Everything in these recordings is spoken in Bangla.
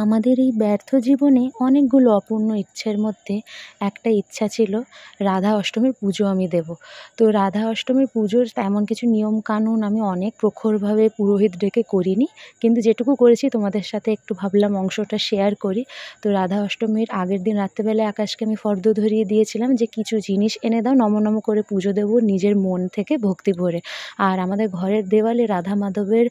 আমাদের এই ব্যর্থ জীবনে অনেকগুলো অপূর্ণ ইচ্ছের মধ্যে একটা ইচ্ছা ছিল রাধা অষ্টমীর পুজো আমি দেব। তো রাধা অষ্টমীর পুজোর তেমন কিছু নিয়মকানুন আমি অনেক প্রখরভাবে পুরোহিত ডেকে করিনি, কিন্তু যেটুকু করেছি তোমাদের সাথে একটু ভাবলাম অংশটা শেয়ার করি। তো রাধা অষ্টমীর আগের দিন রাত্রেবেলায় আকাশকে আমি ফর্দ ধরিয়ে দিয়েছিলাম যে কিছু জিনিস এনে দাও, নম নম করে পুজো দেবো নিজের মন থেকে ভক্তি ভরে। আর আমাদের ঘরের দেওয়ালে রাধা মাধবের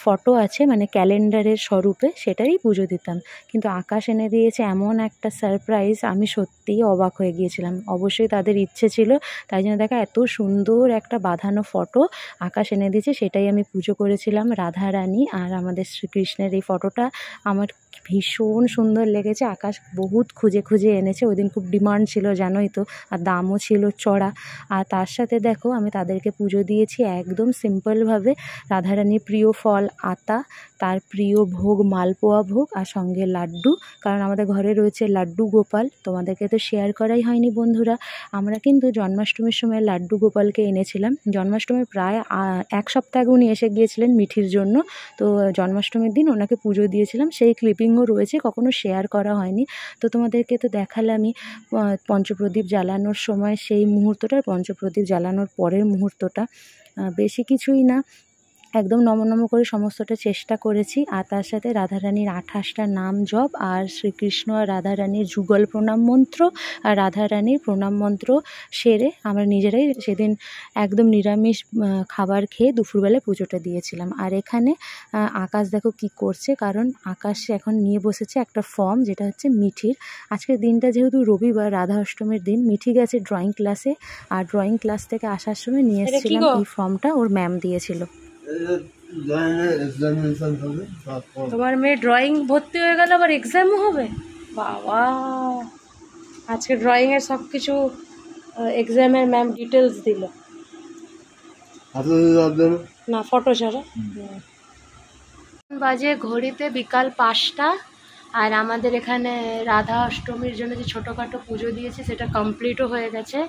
ফটো আছে, মানে ক্যালেন্ডারের স্বরূপে, সেটারই পুজো দিতাম। কিন্তু আকাশ এনে দিয়েছে এমন একটা সারপ্রাইজ, আমি সত্যিই অবাক হয়ে গিয়েছিলাম। অবশ্যই তাদের ইচ্ছে ছিল, তাই জন্য দেখা এত সুন্দর একটা বাঁধানো ফটো আকাশ এনে দিয়েছে, সেটাই আমি পুজো করেছিলাম। রাধা রানী আর আমাদের শ্রীকৃষ্ণের এই ফটোটা আমার ভীষণ সুন্দর লেগেছে। আকাশ বহুত খুঁজে খুঁজে এনেছে, ওই দিন খুব ডিমান্ড ছিল জানোই তো, আর দামও ছিল চড়া। আর তার সাথে দেখো আমি তাদেরকে পুজো দিয়েছি একদম সিম্পলভাবে। রাধারানীর প্রিয় ফল আতা, তার প্রিয় ভোগ মালপোয়া ভোগ, আর সঙ্গে লাড্ডু, কারণ আমাদের ঘরে রয়েছে লাড্ডু গোপাল। তোমাদেরকে তো শেয়ার করাই হয়নি বন্ধুরা, আমরা কিন্তু জন্মাষ্টমীর সময় লাড্ডু গোপালকে এনেছিলাম। জন্মাষ্টমীর প্রায় 1 সপ্তাহ আগে উনি এসে গিয়েছিলেন মিঠির জন্য, তো জন্মাষ্টমীর দিন ওনাকে পুজো দিয়েছিলাম, সেই ক্লিপিংও রয়েছে, কখনো শেয়ার করা হয়নি। তো তোমাদেরকে তো দেখালামই পঞ্চপ্রদীপ জ্বালানোর সময় সেই মুহূর্তটা, পঞ্চপ্রদীপ জ্বালানোর পরের মুহূর্তটা। বেশি কিছুই না, একদম নম নম করে সমস্তটা চেষ্টা করেছি। আর তার সাথে রাধারানীর 28টা নাম জপ, আর শ্রীকৃষ্ণ আর রাধারানীর যুগল প্রণাম মন্ত্র, আর রাধারানীর প্রণাম মন্ত্র সেরে আমরা নিজেরাই সেদিন একদম নিরামিষ খাবার খেয়ে দুপুরবেলায় পুজোটা দিয়েছিলাম। আর এখানে আকাশ দেখো কি করছে, কারণ আকাশ এখন নিয়ে বসেছে একটা ফর্ম, যেটা হচ্ছে মিঠির। আজকের দিনটা যেহেতু রবিবার, রাধা অষ্টমীর দিন, মিঠি গেছে ড্রয়িং ক্লাসে, আর ড্রয়িং ক্লাস থেকে আসার সময় নিয়ে এসেছিলাম এই ফর্মটা, ওর ম্যাম দিয়েছিল। তোমার মেয়ে ড্রয়িং ভর্তি হয়ে গেল, আবার এক্সামও হবে? বাবা, আজকে ড্রয়িংয়ের সব কিছু এক্সামের ম্যাম ডিটেলস দিল না, ফটো ছাড়া। বাজে ঘড়িতে বিকাল 5টা, আর আমাদের এখানে রাধা অষ্টমীর জন্য যে ছোটোখাটো পুজো দিয়েছে সেটা কমপ্লিটও হয়ে গেছে।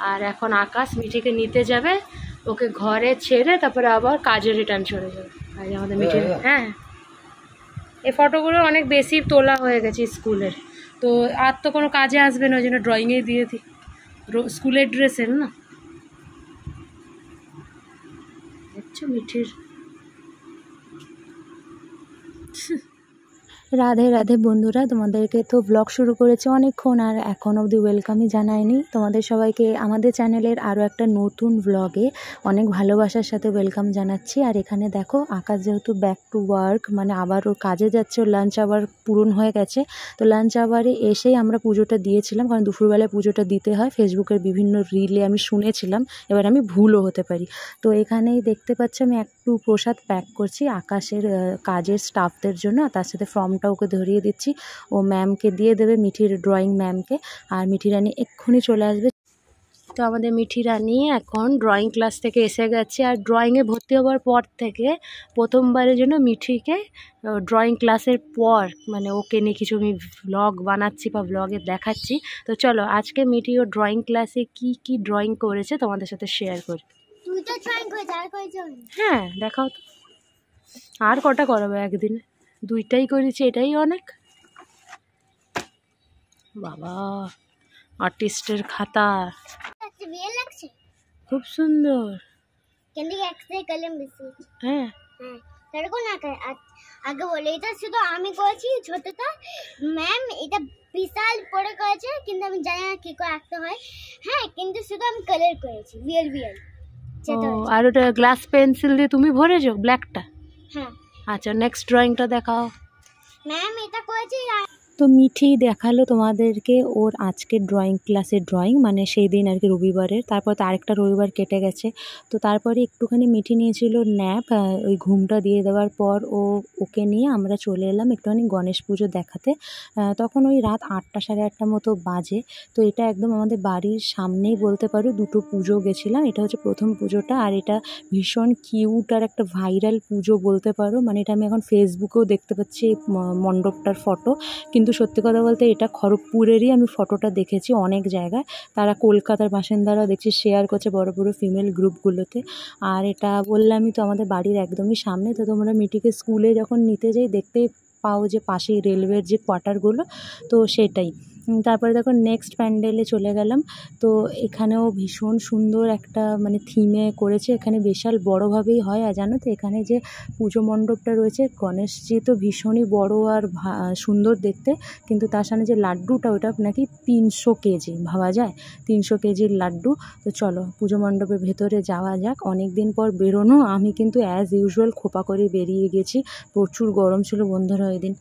আর এখন আকাশ মিঠিকে নিতে যাবে, ওকে ঘরে ছেড়ে তারপরে আবার কাজে রিটার্ন চলে যাবে। আর আমাদের মিঠি, হ্যাঁ, এই ফটোগুলো অনেক বেশি তোলা হয়ে গেছে স্কুলের, তো আর তো কোনো কাজে আসবে না, ওই জন্য ড্রয়িংয়ে দিয়ে দিই, স্কুলের ড্রেসের না। দেখছো মিঠির। রাধে রাধে বন্ধুরা, তোমাদেরকে তো ব্লগ শুরু করেছে অনেকক্ষণ, আর এখন অবধি ওয়েলকামই জানায়নি। তোমাদের সবাইকে আমাদের চ্যানেলের আরও একটা নতুন ব্লগে অনেক ভালোবাসার সাথে ওয়েলকাম জানাচ্ছি। আর এখানে দেখো আকাশ যেহেতু ব্যাক টু ওয়ার্ক, মানে আবার ওর কাজে যাচ্ছে, ওর লাঞ্চ আবার পূরণ হয়ে গেছে, তো লাঞ্চ আবারে এসেই আমরা পুজোটা দিয়েছিলাম, কারণ দুপুরবেলায় পুজোটা দিতে হয়, ফেসবুকের বিভিন্ন রিলে আমি শুনেছিলাম, এবার আমি ভুলও হতে পারি। তো এখানেই দেখতে পাচ্ছি আমি একটু প্রসাদ প্যাক করছি আকাশের কাজের স্টাফদের জন্য, আর তার সাথে ফর্মটা ওকে ধরিয়ে দিচ্ছি, ও ম্যামকে দিয়ে দেবে, মিঠির ড্রয়িং ম্যামকে। আর মিঠি রানী এক্ষুনি চলে আসবে। তো আমাদের মিঠি রানী এখন ড্রয়িং ক্লাস থেকে এসে গেছে, আর ড্রয়িংয়ে ভর্তি হওয়ার পর থেকে প্রথমবারের জন্য মিঠিকে ড্রয়িং ক্লাসের পর, মানে ওকে নিয়ে কিছু আমি ব্লগ বানাচ্ছি বা ব্লগে দেখাচ্ছি। তো চলো আজকে মিঠি ও ড্রয়িং ক্লাসে কি কি ড্রয়িং করেছে তোমাদের সাথে শেয়ার করি। হ্যাঁ দেখাও তো, আর কটা করাবে একদিনে? 2টাই করেছি, এটাই অনেক। বাবা, আর্টিস্টের খাতা খুব সুন্দর। হ্যাঁ আগে বলে এটা শুধু আমি করেছি ছোটটা, ম্যাম এটা বিশাল পড়ে করেছে, কিন্তু আমি জানি না কি করে আঁকতে হয়। হ্যাঁ, কিন্তু শুধু আমি কালার করেছি, রিয়েল। আর ওটা গ্লাস পেন্সিল দিয়ে তুমি ভরেছো ব্ল্যাকটা? হ্যাঁ। আচ্ছা, নেক্সট ড্রয়িংটা দেখাও। ম্যাম এটা করেছি। তো মিঠি দেখালো তোমাদেরকে ওর আজকের ড্রয়িং ক্লাসের ড্রয়িং, মানে সেই দিন আর কি রবিবারের, তারপর তো আরেকটা রবিবার কেটে গেছে। তো তারপরে একটুখানি মিঠি নিয়েছিল ন্যাপ, ওই ঘুমটা দিয়ে দেওয়ার পর ওকে নিয়ে আমরা চলে এলাম একটুখানি গণেশ পুজো দেখাতে। তখন ওই রাত 8টা সাড়ে 8টার মতো বাজে। তো এটা একদম আমাদের বাড়ির সামনেই বলতে পারো, 2টো পুজো গেছিলাম, এটা হচ্ছে প্রথম পুজোটা, আর এটা ভীষণ কিউট আর একটা ভাইরাল পুজো বলতে পারো, মানে এটা আমি এখন ফেসবুকেও দেখতে পাচ্ছি এই মণ্ডপটার ফটো। কিন্তু সত্যি কথা বলতে এটা খড়গপুরেরই, আমি ফটোটা দেখেছি অনেক জায়গায়, তারা কলকাতার বাসিন্দারাও দেখছি শেয়ার করছে বড় বড় ফিমেল গ্রুপগুলোতে। আর এটা বললামই তো আমাদের বাড়ির একদমই সামনে। তো তোমরা মিঠিকে স্কুলে যখন নিতে যাই দেখতেই পাও যে পাশেই রেলওয়ের যে কোয়ার্টারগুলো, তো সেটাই। তারপরে দেখো নেক্সট প্যান্ডেলে চলে গেলাম। তো এখানেও ভীষণ সুন্দর একটা মানে থিমে করেছে, এখানে বিশাল বড়োভাবেই হয়। আর জানো তো এখানে যে পুজো মণ্ডপটা রয়েছে, গণেশজি তো ভীষণই বড় আর সুন্দর দেখতে, কিন্তু তার সামনে যে লাড্ডুটা ওটা নাকি 300 কেজি, ভাবা যায় 300 কেজির লাড্ডু। তো চলো পুজো মণ্ডপের ভেতরে যাওয়া যাক, অনেক দিন পর বেরোনো। আমি কিন্তু অ্যাজ ইউজুয়াল খোপা করে বেরিয়ে গেছি, প্রচুর গরম ছিল বন্ধুরা ওই দিন।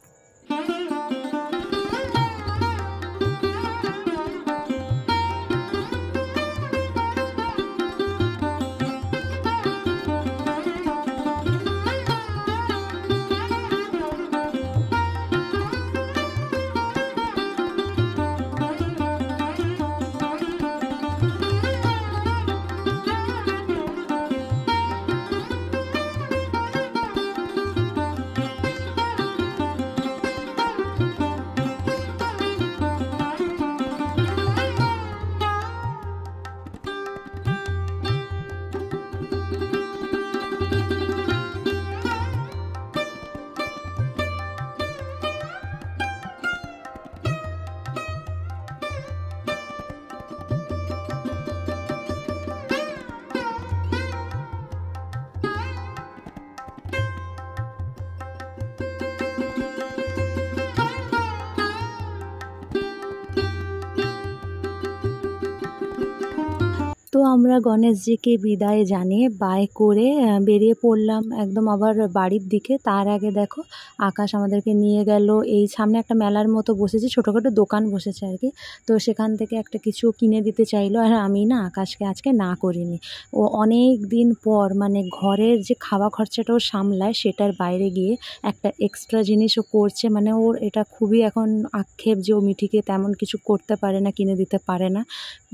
তো আমরা গণেশজিকে বিদায় জানিয়ে বাই করে বেরিয়ে পড়লাম একদম আবার বাড়ির দিকে। তার আগে দেখো আকাশ আমাদেরকে নিয়ে গেল, এই সামনে একটা মেলার মতো বসেছে, ছোটোখাটো দোকান বসেছে আর কি। তো সেখান থেকে একটা কিছু কিনে দিতে চাইলো, আর আমি না আকাশকে আজকে না করিনি। ও অনেক দিন পর মানে ঘরের যে খাওয়া খরচাটা ও সামলায় সেটার বাইরে গিয়ে একটা এক্সট্রা জিনিস ও করছে, মানে ওর এটা খুবই এখন আক্ষেপ যে ও মিঠিকে তেমন কিছু করতে পারে না, কিনে দিতে পারে না।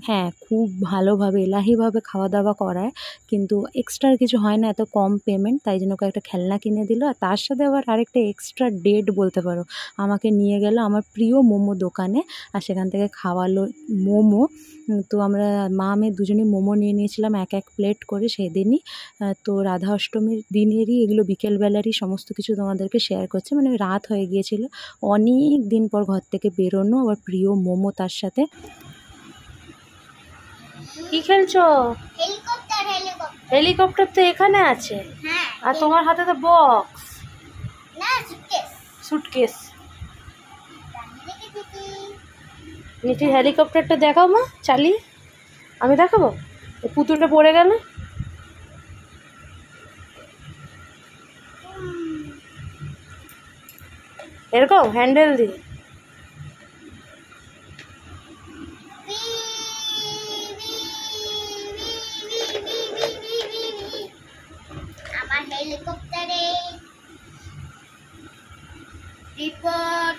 হ্যাঁ, খুব ভালোভাবে এলাহিভাবে খাওয়া দাওয়া করায়, কিন্তু এক্সট্রা কিছু হয় না, এত কম পেমেন্ট, তাই জন্য ওকে একটা খেলনা কিনে দিল। আর তার সাথে আবার আরেকটা এক্সট্রা ডেট বলতে পারো, আমাকে নিয়ে গেল আমার প্রিয় মোমো দোকানে, আর সেখান থেকে খাওয়ালো মোমো। তো আমরা মা মেয়ে দুজনেই মোমো নিয়ে নিয়েছিলাম এক এক প্লেট করে সেদিনই। তো রাধা অষ্টমীর দিনেরই এগুলো, বিকেলবেলারই সমস্ত কিছু তোমাদেরকে শেয়ার করছে, মানে রাত হয়ে গিয়েছিল, অনেক দিন পর ঘর থেকে বেরোনো, আবার প্রিয় মোমো তার সাথে। কি খেলছো? হেলিকপ্টার। হেলিকপ্টার তো এখানে আছে, হ্যাঁ, আর তোমার হাতে তো বক্স। না সুটকেস। সুটকেস। নিচে হেলিকপ্টারটা দেখাও মা, চালিয়ে। আমি দেখাবো? পুতুলটা পড়ে গেল এরকম হ্যান্ডেল দিয়ে। আমার হেলিকপ্টারে রিপোর্ট।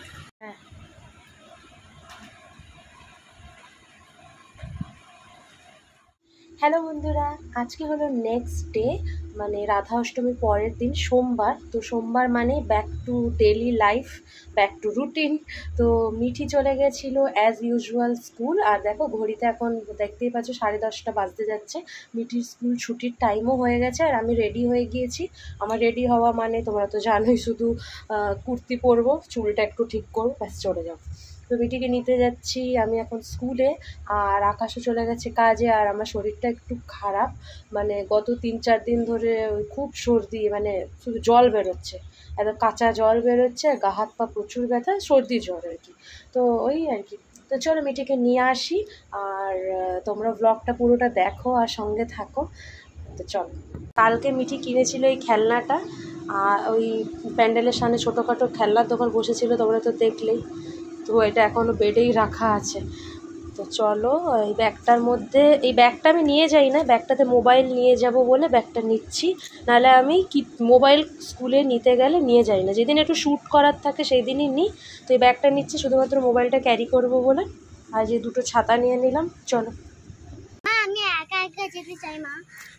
হ্যালো বন্ধুরা, আজকে হলো নেক্সট ডে, মানে রাধা অষ্টমীর পরের দিন সোমবার। তো সোমবার মানে back to daily life, back to routine. তো মিঠি চলে গেছিলো অ্যাজ ইউজুয়াল স্কুল। আর দেখো ঘড়িতে এখন দেখতেই পাচ্ছ 10:30 বাজতে যাচ্ছে, মিঠির স্কুল ছুটির টাইমও হয়ে গেছে। আর আমি রেডি হয়ে গিয়েছি। আমার রেডি হওয়া মানে তোমরা তো জানোই, শুধু কুর্তি পরবো, চুলটা একটু ঠিক করবো, ব্যাস চলে যাবো। তো মিঠিকে নিতে যাচ্ছি আমি এখন স্কুলে, আর আকাশও চলে গেছে কাজে। আর আমার শরীরটা একটু খারাপ, মানে গত 3-4 দিন ধরে খুব সর্দি, মানে শুধু জল বেরোচ্ছে, এত কাঁচা জল বেরোচ্ছে, গা হাত পা প্রচুর ব্যথা, সর্দি জ্বর আর কি। তো ওই আর কি। তো চলো মিঠিকে নিয়ে আসি, আর তোমরা ব্লগটা পুরোটা দেখো আর সঙ্গে থাকো। তো চলো। কালকে মিঠি কিনেছিল এই খেলনাটা, আর ওই প্যান্ডেলের সামনে ছোটোখাটো খেলনার দোকান বসেছিল, তোমরা তো দেখলেই। তো এটা এখনও বেডেই রাখা আছে। তো চলো এই ব্যাগটার মধ্যে, এই ব্যাগটা আমি নিয়ে যাই না, ব্যাগটাতে মোবাইল নিয়ে যাব বলে ব্যাগটা নিচ্ছি, নাহলে আমি কি মোবাইল স্কুলে নিতে গেলে নিয়ে যাই না, যেদিন একটু শ্যুট করার থাকে সেই দিনই নিই। তো এই ব্যাগটা নিচ্ছি শুধুমাত্র মোবাইলটা ক্যারি করব বলে। আর যে দুটো ছাতা নিয়ে নিলাম। চলো। আমি একা একা যেতে চাই মা।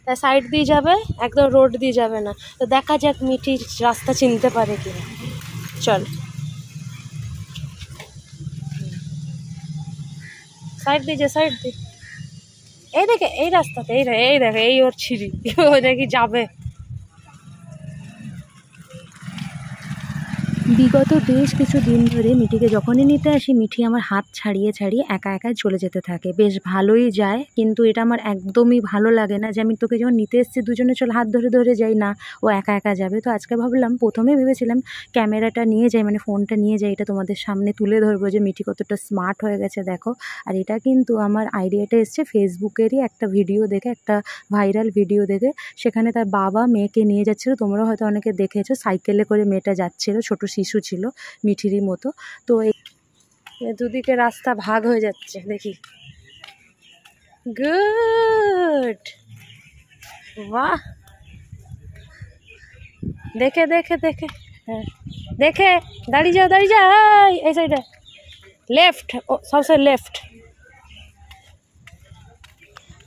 তা সাইড দিয়ে যাবে, একদম রোড দিয়ে যাবে না। তো দেখা যাক মিঠি রাস্তা চিনতে পারে কিনা। চল সাইড দিয়ে যা, সাইড দিয়ে। এই দেখে এই রাস্তাতে, এই দেখে এই ওর ছিঁড়ি, ও নাকি যাবে। বিগত বেশ কিছু দিন ধরে মিঠিকে যখনই নিতে আসি মিঠি আমার হাত ছাড়িয়ে ছাড়িয়ে একা একাই চলে যেতে থাকে। বেশ ভালোই যায়, কিন্তু এটা আমার একদমই ভালো লাগে না যে আমি তোকে যখন নিতে এসেছি দুজনে চল হাত ধরে ধরে যাই, না ও একা একা যাবে। তো আজকে ভাবলাম, প্রথমে ভেবেছিলাম ক্যামেরাটা নিয়ে যাই, মানে ফোনটা নিয়ে যাই, এটা তোমাদের সামনে তুলে ধরবো যে মিঠি কতটা স্মার্ট হয়ে গেছে দেখো। আর এটা কিন্তু আমার আইডিয়াটা এসছে ফেসবুকেরই একটা ভিডিও দেখে, একটা ভাইরাল ভিডিও দেখে। সেখানে তার বাবা মেয়েকে নিয়ে যাচ্ছিলো, তোমরা হয়তো অনেকে দেখেছো, সাইকেলে করে মেয়েটা যাচ্ছিলো, ছোট শিশু ছিল মিঠিরই মতো। তো এই দুদিকে রাস্তা ভাগ হয়ে যাচ্ছে, দেখি। গুড, বাহ, দেখে দেখে দেখে, হ্যাঁ দেখে, দাঁড়িয়ে যাও দাঁড়িয়ে যাও, এই সাইডে লেফট, ও সবসময় লেফট।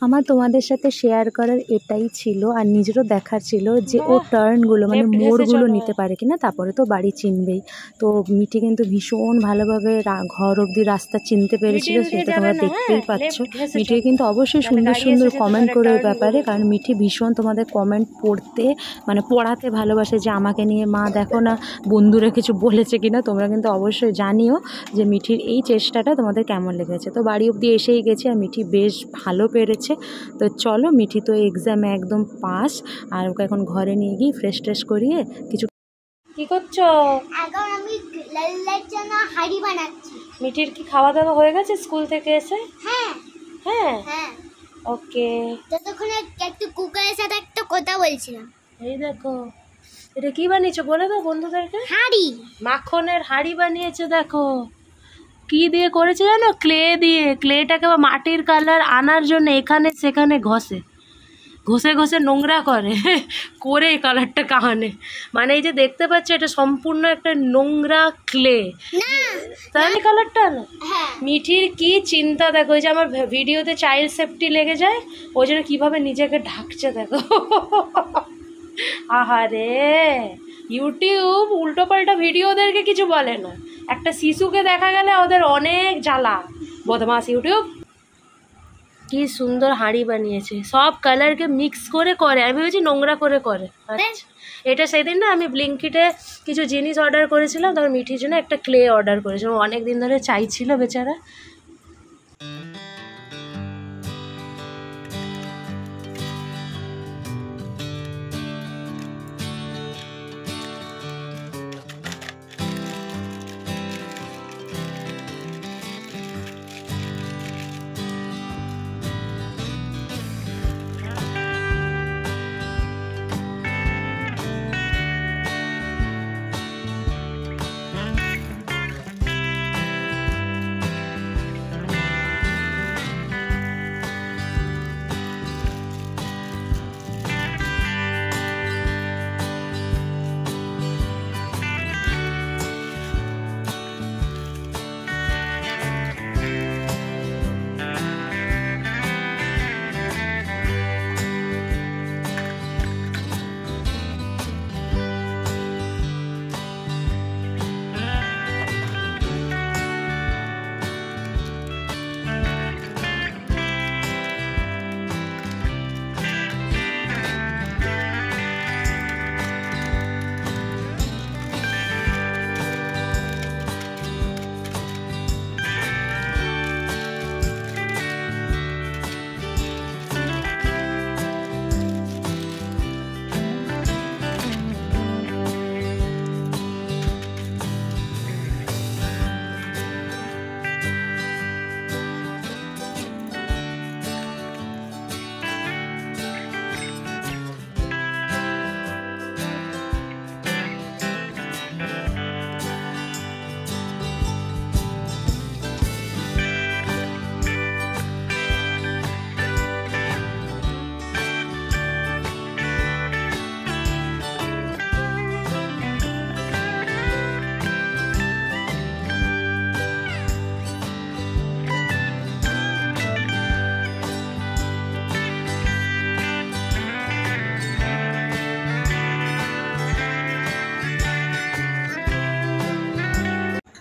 আমার তোমাদের সাথে শেয়ার করার এটাই ছিল, আর নিজেরও দেখার ছিল যে ও টার্নগুলো মানে মোড়গুলো নিতে পারে কিনা, তারপরে তো বাড়ি চিনবেই। তো মিঠি কিন্তু ভীষণ ভালোভাবে ঘর অবধি রাস্তা চিনতে পেরেছিল, সেটা তোমরা দেখতেই পাচ্ছ। মিঠি কিন্তু অবশ্যই সুন্দর সুন্দর কমেন্ট করে ওই ব্যাপারে, কারণ মিঠি ভীষণ তোমাদের কমেন্ট পড়তে মানে পড়াতে ভালোবাসে, যে আমাকে নিয়ে মা দেখো না বন্ধুরা কিছু বলেছে কিনা। তোমরা কিন্তু অবশ্যই জানিও যে মিঠির এই চেষ্টাটা তোমাদের কেমন লেগেছে। তো বাড়ি অবধি এসেই গেছে, আর মিঠি বেশ ভালো পেরেছে। তো চলো, মিঠি তো এক্সামে একদম পাস, আর ওকে এখন ঘরে নিয়ে গিয়ে ফ্রেশ ট্রেশ করিয়ে কিছু। কি করছো? এখন আমি লালের জন্য হাঁড়ি বানাচ্ছি। মিঠির কি খাওয়া দাওয়া হয়ে গেছে স্কুল থেকে এসে? হ্যাঁ হ্যাঁ, হ্যাঁ, ওকে। ততক্ষণে একটু কুকারের সাথে একটা কথা বলছিলাম। এই দেখো, এটা কি বানিয়েছো বলে দাও বন্ধুদেরকে। হাঁড়ি, মাখনের হাঁড়ি বানিয়েছে দেখো। কি দিয়ে করেছে জানো? ক্লে দিয়ে। ক্লেটাকে বা মাটির কালার আনার জন্য এখানে সেখানে ঘষে ঘষে ঘষে নোংরা করে করে এই কালারটা কাহানে, মানে এই যে দেখতে পাচ্ছ এটা সম্পূর্ণ একটা নোংরা ক্লে, তাহলে কালারটা না। হ্যাঁ, মিঠির কি চিন্তা দেখো, ওই যে আমার ভিডিওতে চাইল্ড সেফটি লেগে যায়, ওই জন্য কীভাবে নিজেকে ঢাকছে দেখো। আহারে, ইউটিউব উল্টো পাল্টা ভিডিও ওদেরকে কিছু বলে না, একটা শিশুকে দেখা গেলে ওদের অনেক জ্বালা। বদমাস ইউটিউব। কি সুন্দর হাঁড়ি বানিয়েছে, সব কালারকে মিক্স করে করে, আমি ভেবেছি নোংরা করে করে। আচ্ছা, এটা সেদিন না আমি ব্লিঙ্কিটে কিছু জিনিস অর্ডার করেছিলাম, তখন মিঠির জন্য একটা ক্লে অর্ডার করেছিলাম, অনেক দিন ধরে চাইছিল বেচারা।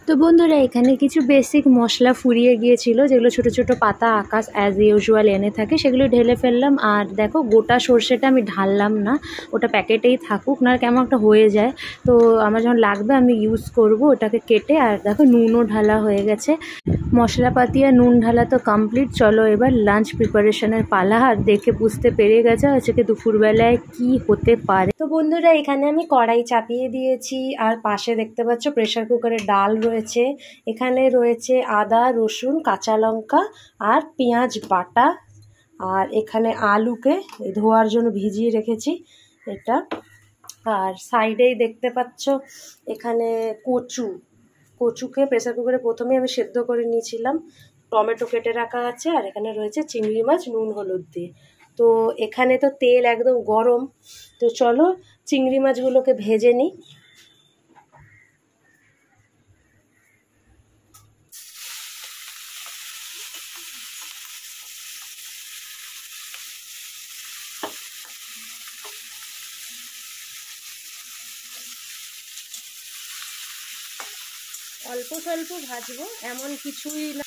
তো বন্ধুরা এখানে কিছু বেসিক মশলা ফুরিয়ে গিয়েছিল, যেগুলো ছোট ছোট পাতা আকাশ অ্যাজ ইউজুয়াল এনে থাকে, সেগুলো ঢেলে ফেললাম। আর দেখো গোটা সর্ষেটা আমি ঢাললাম না, ওটা প্যাকেটেই থাকুক না, কেমন একটা হয়ে যায়। তো আমার যখন লাগবে আমি ইউজ করব ওটাকে কেটে। আর দেখো নুনও ঢালা হয়ে গেছে, মশলাপাতি আর নুন ঢালা তো কমপ্লিট। চলো এবার লাঞ্চ প্রিপারেশনের পালা। আর দেখে বুঝতে পেরে গেছে আজকে দুপুরবেলায় কি হতে পারে। তো বন্ধুরা এখানে আমি কড়াই চাপিয়ে দিয়েছি, আর পাশে দেখতে পাচ্ছ প্রেসার কুকারে ডাল রয়েছে। এখানে রয়েছে আদা, রসুন, কাঁচা লঙ্কা আর পেঁয়াজ বাটা। আর এখানে আলুকে ধোয়ার জন্য ভিজিয়ে রেখেছি এটা। আর সাইডেই দেখতে পাচ্ছ এখানে কচুকে প্রেসার কুকারে প্রথমে আমি সেদ্ধ করে নিয়েছিলাম, টমেটো কেটে রাখা আছে। আর এখানে রয়েছে চিংড়ি মাছ নুন হলুদ দিয়ে। তো এখানে তো তেল একদম গরম, তো চলো চিংড়ি মাছগুলোকে ভেজে নিই। অল্প স্বল্প ভাজবো, এমন কিছুই না।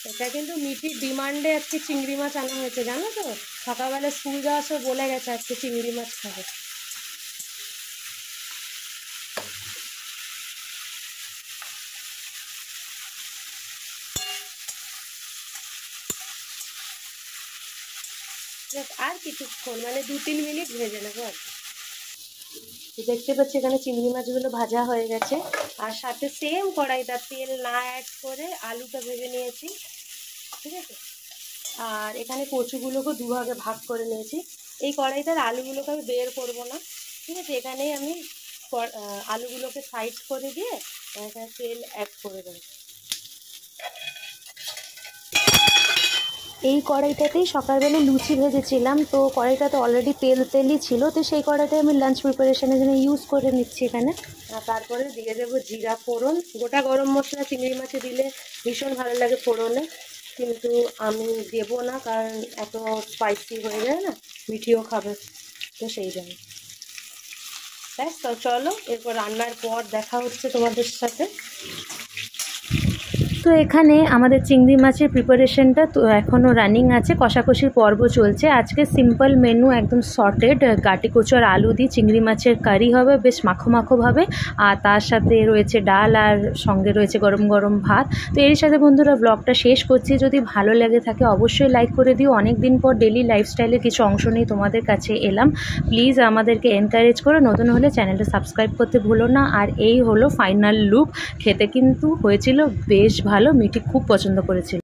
এটা কিন্তু মিঠির ডিমান্ডে আজকে চিংড়ি মাছ আনা হয়েছে, জানো তো? সকালবেলা স্কুল যাওয়ার সময় বলে গেছে আজকে চিংড়ি মাছ খাবে। আর কিছুক্ষণ মানে 2-3 মিনিট ভেজে নেবো আর কি। দেখতে পাচ্ছি এখানে চিংড়ি মাছগুলো ভাজা হয়ে গেছে। আর সাথে সেম কড়াইটা তেল না অ্যাড করে আলুটা ভেজে নিয়েছি, ঠিক আছে। আর এখানে কচুগুলোকে দুভাগে ভাগ করে নিয়েছি। এই কড়াইটার আলুগুলোকে আমি বের করবো না, ঠিক আছে। এখানেই আমি আলুগুলোকে সাইড করে দিয়ে এখানে তেল অ্যাড করে দেবো। এই কড়াইটাতেই সকালবেলা লুচি ভেজেছিলাম, তো কড়াইটাতে অলরেডি তেলই ছিল, তো সেই কড়াইটাই আমি লাঞ্চ প্রিপারেশনের জন্য ইউজ করে নিচ্ছি এখানে। আর তারপরে দিয়ে দেবো জিরা ফোড়ন। গোটা গরম মশলা চিংড়ি মাছে দিলে ভীষণ ভালো লাগে ফোড়নে, কিন্তু আমি দেবো না কারণ এত স্পাইসি হয়ে যায় না, মিঠিও খাবে, তো সেই জন্য। ব্যাস, তো চলো এরপর রান্নার পর দেখা হচ্ছে তোমাদের সাথে। তো এখানে আমাদের চিংড়ি মাছের প্রিপারেশনটা তো এখনও রানিং আছে, কষাকষির পর্ব চলছে। আজকে সিম্পল মেনু, একদম সর্টেড গাটি কচু আর আলু দিয়ে চিংড়ি মাছের কারি হবে, বেশ মাখো মাখোভাবে। আর তার সাথে রয়েছে ডাল, আর সঙ্গে রয়েছে গরম গরম ভাত। তো এর সাথে বন্ধুরা ব্লগটা শেষ করছি। যদি ভালো লেগে থাকে অবশ্যই লাইক করে দিও। অনেক দিন পর ডেলি লাইফস্টাইলের কিছু অংশ নিয়ে তোমাদের কাছে এলাম। প্লিজ আমাদেরকে এনকারেজ করো, নতুন হলে চ্যানেলটা সাবস্ক্রাইব করতে ভুলো না। আর এই হলো ফাইনাল লুক। খেতে কিন্তু হয়েছিল বেশ ভালো, মিঠি খুব পছন্দ করেছিল।